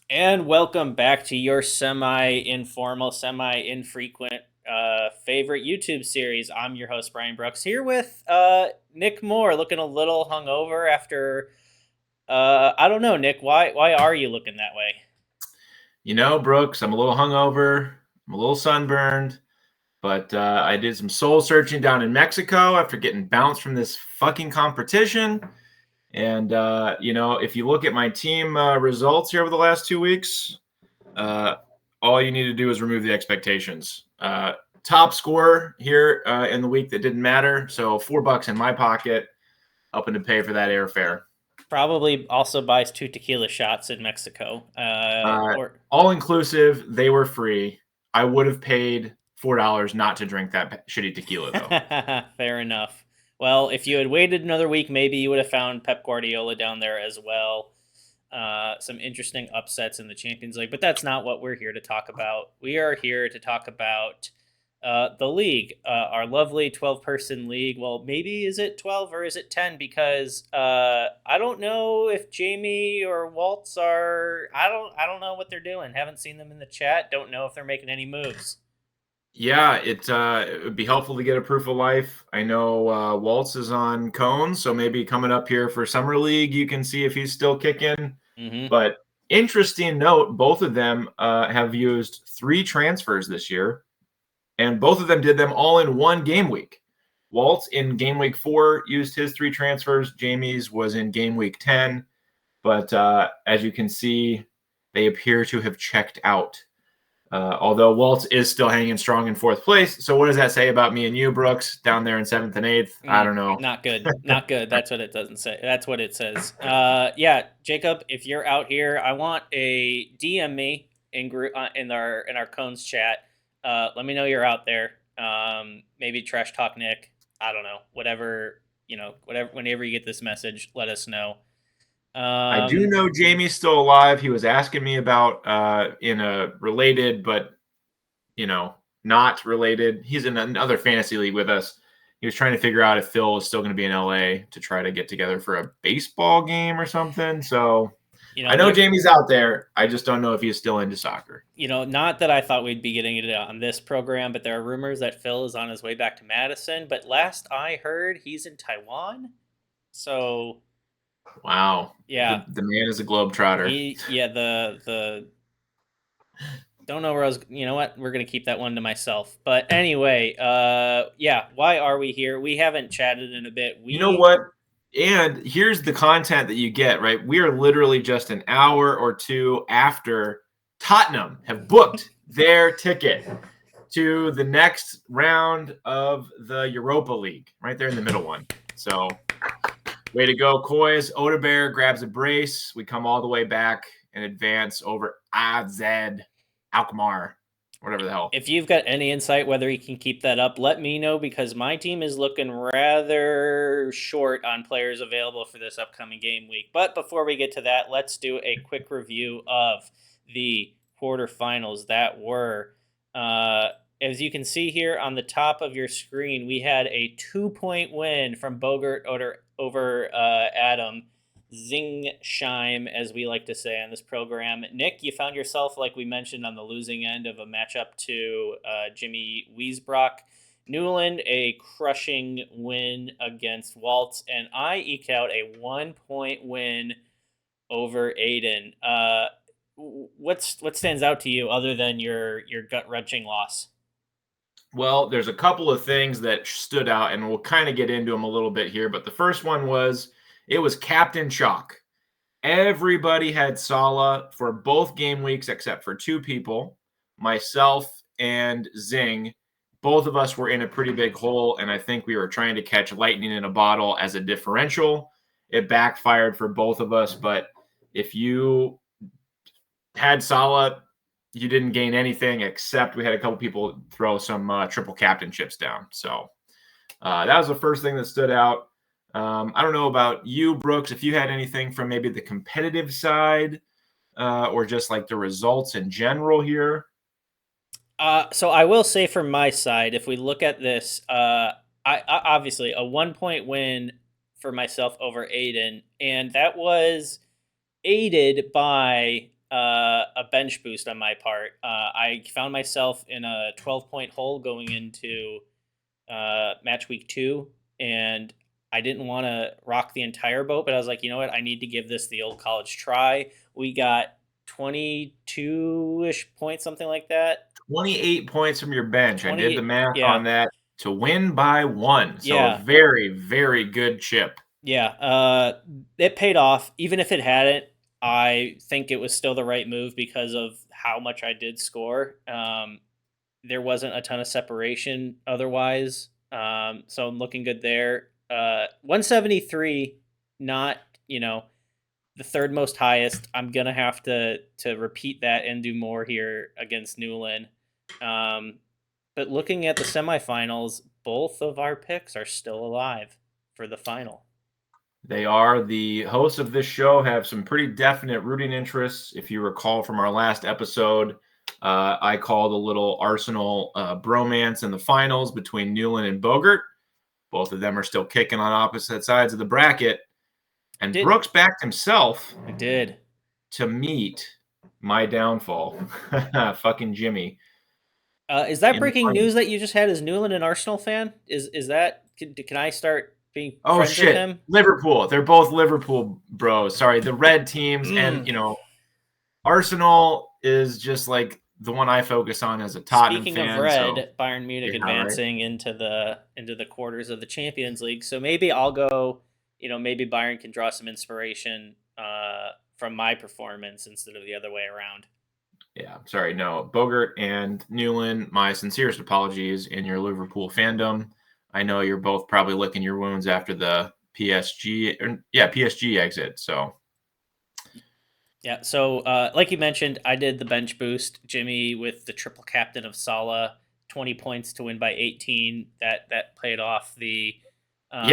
And welcome back to your semi-informal, semi-infrequent favorite YouTube series. I'm your host, Brian Brooks, here with Nick Moore, looking a little hungover after, I don't know, Nick, why are you looking that way? Brooks, I'm a little hungover. I'm a little sunburned, but I did some soul searching down in Mexico after getting bounced from this fucking competition. And, if you look at my team results here over the last 2 weeks, uh, all you need to do is remove the expectations. Top score here in the week that didn't matter. So $4 in my pocket, helping to pay for that airfare. Probably also buys 2 tequila shots in Mexico. Uh, Or all inclusive, they were free. I would have paid $4 not to drink that shitty tequila though. Fair enough. Well, if you had waited another week, maybe you would have found Pep Guardiola down there as well. Some interesting upsets in the Champions League, but that's not what we're here to talk about. We are here to talk about the league, our lovely 12-person league. Well, maybe is it 12 or is it 10? Because I don't know if Jamie or Waltz are. I don't know what they're doing. Haven't seen them in the chat. Don't know if they're making any moves. Yeah, it would be helpful to get a proof of life. I know Waltz is on cones, so maybe coming up here for summer league, you can see if he's still kicking. Mm-hmm. But interesting note, both of them have used 3 transfers this year, and both of them did them all in one game week. Waltz in game week 4 used his 3 transfers. Jamie's was in game week 10. But as you can see, they appear to have checked out. Although Waltz is still hanging strong in 4th place. So what does that say about me and you, Brooks, down there in 7th and 8th? I don't know. Not good. Not good. That's what it doesn't say. That's what it says. Yeah, Jacob, if you're out here, I want a DM me in group in our cones chat. Let me know you're out there. Maybe trash talk Nick. I don't know. Whatever. Whenever you get this message, let us know. I do Um, know Jamie's still alive. He was asking me about in a related, but not related. He's in another fantasy league with us. He was trying to figure out if Phil is still going to be in LA to try to get together for a baseball game or something. So I know there. Jamie's out there. I just don't know if he's still into soccer. Not that I thought we'd be getting it on this program, but there are rumors that Phil is on his way back to Madison. But last I heard, he's in Taiwan. So Wow. yeah, The man is a globetrotter. the don't know where I was. You know what? We're gonna keep that one to myself. But anyway, yeah. Why are we here? We haven't chatted in a bit. You know what? And here's the content that you get, right? We are literally just an hour or two after Tottenham have booked their ticket to the next round of the Europa League, right there in the middle one. So, way to go, Coys. Odebear grabs a brace. We come all the way back and advance over AZ Alkmaar, whatever the hell. If you've got any insight whether he can keep that up, let me know because my team is looking rather short on players available for this upcoming game week. But before we get to that, let's do a quick review of the quarterfinals that were. As you can see here on the top of your screen, we had a 2-point win from Bogart over Adam Zingsheim, as we like to say on this program. Nick, you found yourself, like we mentioned, on the losing end of a matchup to Jimmy Wiesbrock. Newland, a crushing win against Waltz, and I eked out a 1-point win over Aiden. What stands out to you other than your gut wrenching loss? Well, there's a couple of things that stood out, and we'll kind of get into them a little bit here. But the first one was it was Captain Chalk. Everybody had Salah for both game weeks except for 2 people, myself and Zing. Both of us were in a pretty big hole, and I think we were trying to catch lightning in a bottle as a differential. It backfired for both of us, but if you had Salah, you didn't gain anything except we had a couple people throw some triple captainships down. So that was the first thing that stood out. I don't know about you, Brooks, if you had anything from maybe the competitive side or just like the results in general here. So I will say from my side, if we look at this, I obviously a 1-point win for myself over Aiden, and that was aided by a bench boost on my part. I found myself in a 12-point hole going into match week 2, and I didn't want to rock the entire boat, but I was like, you know what? I need to give this the old college try. We got 22-ish points, something like that. 28 points from your bench. I did the 20, math yeah, on that to win by 1. So a yeah, very, very good chip. yeah. It paid off. Even if it hadn't, I think it was still the right move because of how much I did score. There wasn't a ton of separation otherwise. So I'm looking good there. 173, not, the third most highest. I'm gonna have to repeat that and do more here against Newland. Um, but looking at the semifinals, both of our picks are still alive for the final. They are. The hosts of this show have some pretty definite rooting interests. If you recall from our last episode, I called a little Arsenal bromance in the finals between Newland and Bogert. Both of them are still kicking on opposite sides of the bracket. And Did Brooks backed himself I did? to meet my downfall. Fucking Jimmy. Is that In the breaking finals. news that you just had as Newland an Arsenal fan? Is that can I start being Oh friends with shit. him? Liverpool. They're both Liverpool bros. Sorry, the red teams. And Mm. Arsenal is just like the one I focus on as a Tottenham Speaking of fan. So red, Bayern Munich yeah, right. advancing into the quarters of the Champions League. So maybe I'll go. Maybe Bayern can draw some inspiration from my performance instead of the other way around. Yeah, sorry. No, Bogert and Newland, my sincerest apologies in your Liverpool fandom. I know you're both probably licking your wounds after the PSG exit. So Yeah. So, like you mentioned, I did the bench boost. Jimmy with the triple captain of Salah, 20 points to win by 18. That played off the. Um,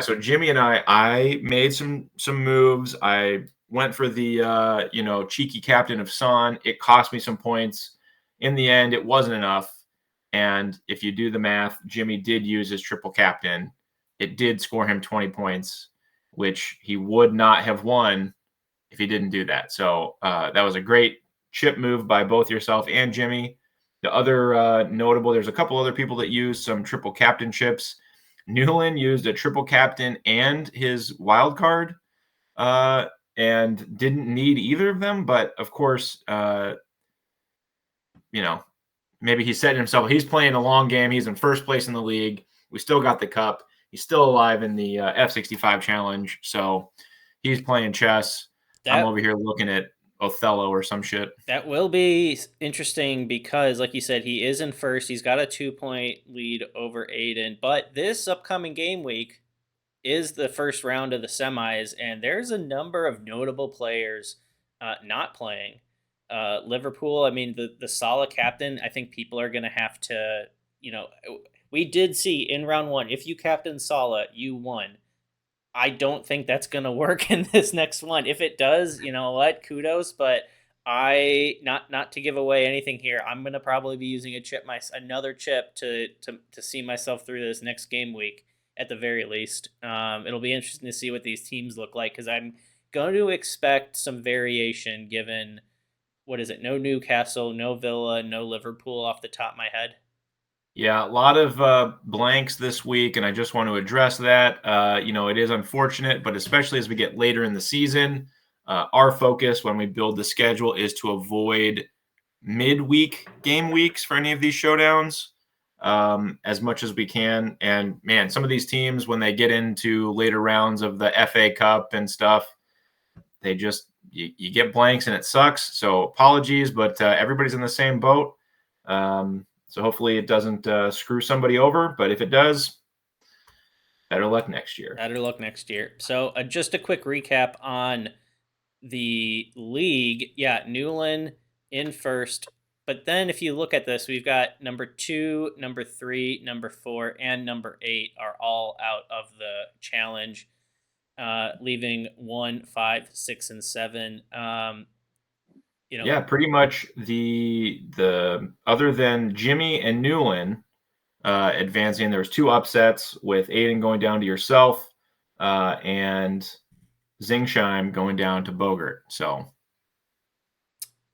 so Jimmy and I made some moves. I went for the cheeky captain of Son. It cost me some points. In the end, it wasn't enough. And if you do the math, Jimmy did use his triple captain. It did score him 20 points, which he would not have won if he didn't do that. So that was a great chip move by both yourself and Jimmy. The other notable, there's a couple other people that used some triple captain chips. Newland used a triple captain and his wild card, and didn't need either of them. But of course, maybe he's setting himself. He's playing a long game. He's in first place in the league. We still got the cup. He's still alive in the F65 challenge. So he's playing chess. I'm that over here looking at Othello or some shit. that will be interesting because, like you said, he is in first. He's got a 2-point lead over Aiden. But this upcoming game week is the first round of the semis, and there's a number of notable players not playing. Liverpool, I mean, the Salah captain, I think people are going to have to, you know, we did see in round 1, if you captain Salah, you won. I don't think that's going to work in this next one. If it does, you know what? Kudos, but I not to give away anything here. I'm going to probably be using another chip to see myself through this next game week at the very least. It'll be interesting to see what these teams look like because I'm going to expect some variation given what is it? No Newcastle, no Villa, no Liverpool off the top of my head. Yeah, a lot of blanks this week, and I just want to address that. It is unfortunate, but especially as we get later in the season, our focus when we build the schedule is to avoid midweek game weeks for any of these showdowns as much as we can. And man, some of these teams, when they get into later rounds of the FA Cup and stuff, they just you get blanks and it sucks. So apologies, but everybody's in the same boat. So hopefully it doesn't screw somebody over. But if it does, better luck next year. Better luck next year. So just a quick recap on the league. Yeah, Newland in first. But then if you look at this, we've got number 2, number 3, number 4, and number 8 are all out of the challenge, leaving 1, 5, 6, and 7. Yeah, pretty much the other than Jimmy and Newland advancing, there was 2 upsets with Aiden going down to yourself and Zingsheim going down to Bogert. So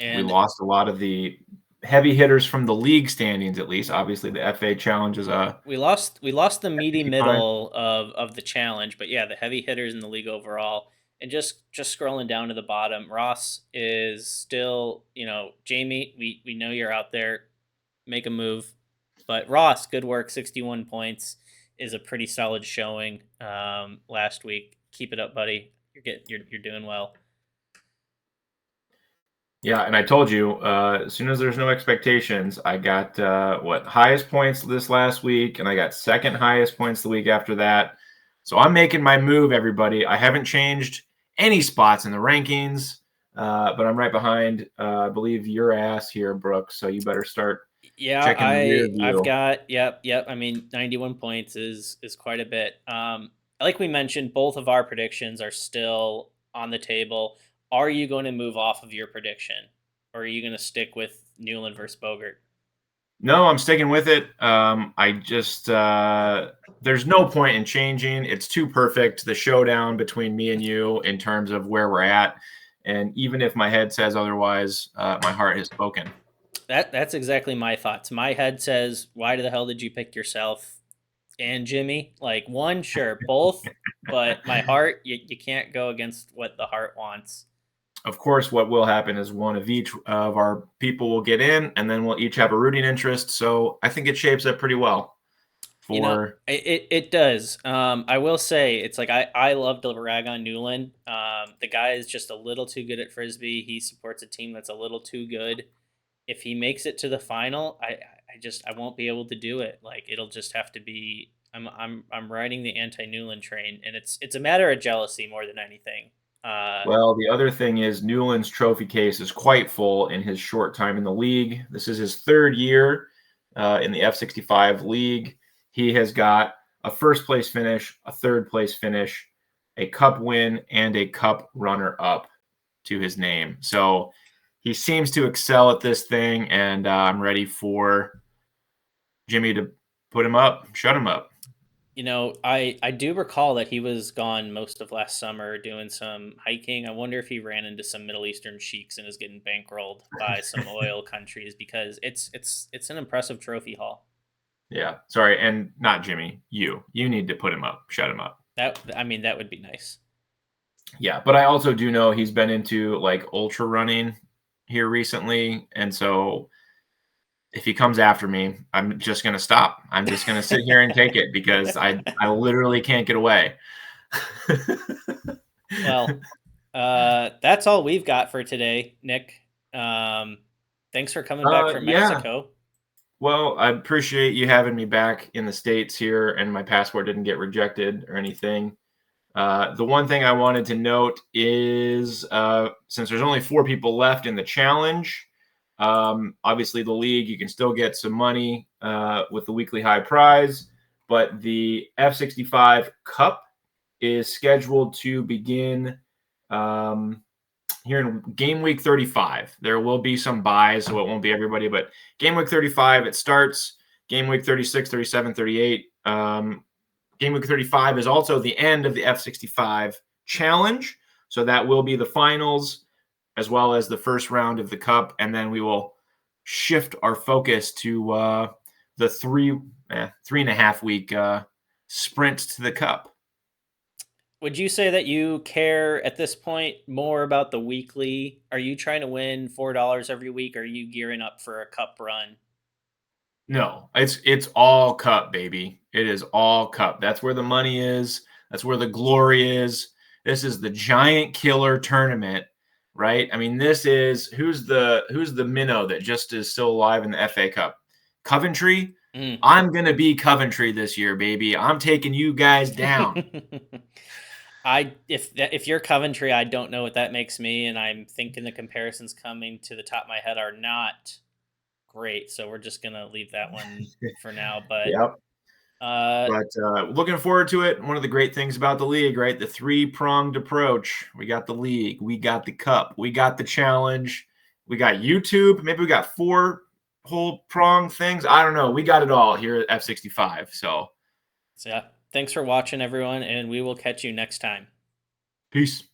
We And lost a lot of the heavy hitters from the league standings, at least. Obviously, the FA Challenge is a we lost the meaty 65. middle of the challenge, but yeah, the heavy hitters in the league overall. And just scrolling down to the bottom, Ross is still, Jamie, we know you're out there, make a move. But Ross, good work, 61 points is a pretty solid showing last week. Keep it up, buddy. You're doing well. Yeah, and I told you, as soon as there's no expectations, I got highest points this last week, and I got second highest points the week after that. So I'm making my move, everybody. I haven't changed any spots in the rankings, but I'm right behind, I believe, your ass here, Brooks. So you better start Yeah, checking the rear I've view. got yep. I mean, 91 points is quite a bit. Like we mentioned, both of our predictions are still on the table. Are you going to move off of your prediction, or are you going to stick with Newland versus Bogart? No, I'm sticking with it. I just there's no point in changing. It's too perfect. The showdown between me and you in terms of where we're at, and even if my head says otherwise, my heart has spoken. That's exactly my thoughts. My head says, "Why the hell did you pick yourself and Jimmy? Like one, sure, both, but my heart, you can't go against what the heart wants." Of course, what will happen is one of each of our people will get in, and then we'll each have a rooting interest. So I think it shapes up pretty well for. It does. I will say it's like I love to rag on Newland. The guy is just a little too good at frisbee. He supports a team that's a little too good. If he makes it to the final, I won't be able to do it. Like it'll just have to be. I'm riding the anti Newland train, and it's a matter of jealousy more than anything. Well, the other thing is Newland's trophy case is quite full in his short time in the league. This is his third year in the F65 league. He has got a first place finish, a third place finish, a cup win, and a cup runner up to his name. So he seems to excel at this thing, and I'm ready for Jimmy to put him up, shut him up. I do recall that he was gone most of last summer doing some hiking. I wonder if he ran into some Middle Eastern sheiks and is getting bankrolled by some oil countries because it's an impressive trophy haul. Yeah, sorry, and not Jimmy. You need to put him up, shut him up. That would be nice. Yeah, but I also do know he's been into like ultra running here recently, and so if he comes after me, I'm just gonna stop. I'm just gonna sit here and take it because I literally can't get away. Well, that's all we've got for today, Nick. Um, Thanks for coming back from Yeah. Mexico. Well, I appreciate you having me back in the States here, and my passport didn't get rejected or anything. The one thing I wanted to note is since there's only 4 people left in the challenge, obviously the league, you can still get some money with the weekly high prize, but the F65 Cup is scheduled to begin here in game week 35. There will be some buys, so it won't be everybody, but game week 35, it starts. Game week 36, 37, 38. Game week 35 is also the end of the F65 challenge. So that will be the finals as well as the first round of the cup. And then we will shift our focus to the 3.5 week sprint to the cup. Would you say that you care at this point more about the weekly? Are you trying to win $4 every week? Or are you gearing up for a cup run? No, it's all cup, baby. It is all cup. That's where the money is. That's where the glory is. This is the giant killer tournament, right? I mean, this is who's the minnow that just is still alive in the FA Cup? Coventry. Mm. I'm gonna be Coventry this year, baby. I'm taking you guys down. If you're Coventry, I don't know what that makes me, and I'm thinking the comparisons coming to the top of my head are not great. So we're just gonna leave that one for now. But Yep. uh, But looking forward to it. One of the great things about the league, right? The three-pronged approach. We got the league, we got the cup, we got the challenge, we got YouTube. Maybe we got 4 whole prong things. I don't know. We got it all here at F65. so yeah, thanks for watching, everyone, and we will catch you next time. Peace.